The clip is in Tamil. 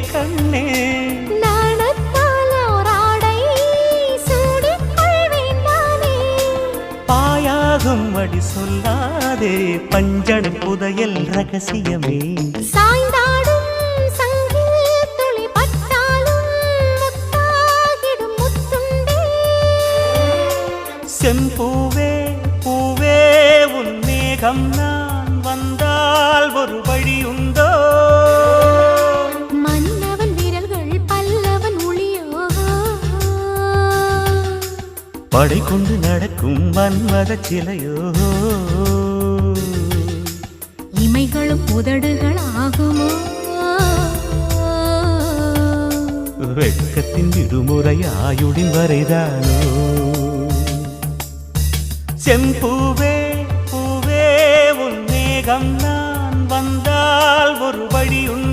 கண்ணே பாயாகும் அடி சொல்லாதே பஞ்சணம் புதையல் ரகசியமே சாய்ந்தாடும் சங்கில் துளி பட்டாலும் முத்தாகிடும் முத்துண்டே செம்பூவே பூவே உன் மேகம் நான் வந்தால் ஒரு வழி உண்டோ மன்னவன் விரல்கள் பல்லவன் ஒளியோ படை கொண்டு நடக்கும் மன்மத சிலையோ இமைகளும் உதடுகள் ஆகுமோ வெட்கத்தின் விடுமுறை ஆயுடின் வரைதானோ செம்பூவே பூவே உன் மேகம் நான் வந்தால் ஒரு வழி உண்டு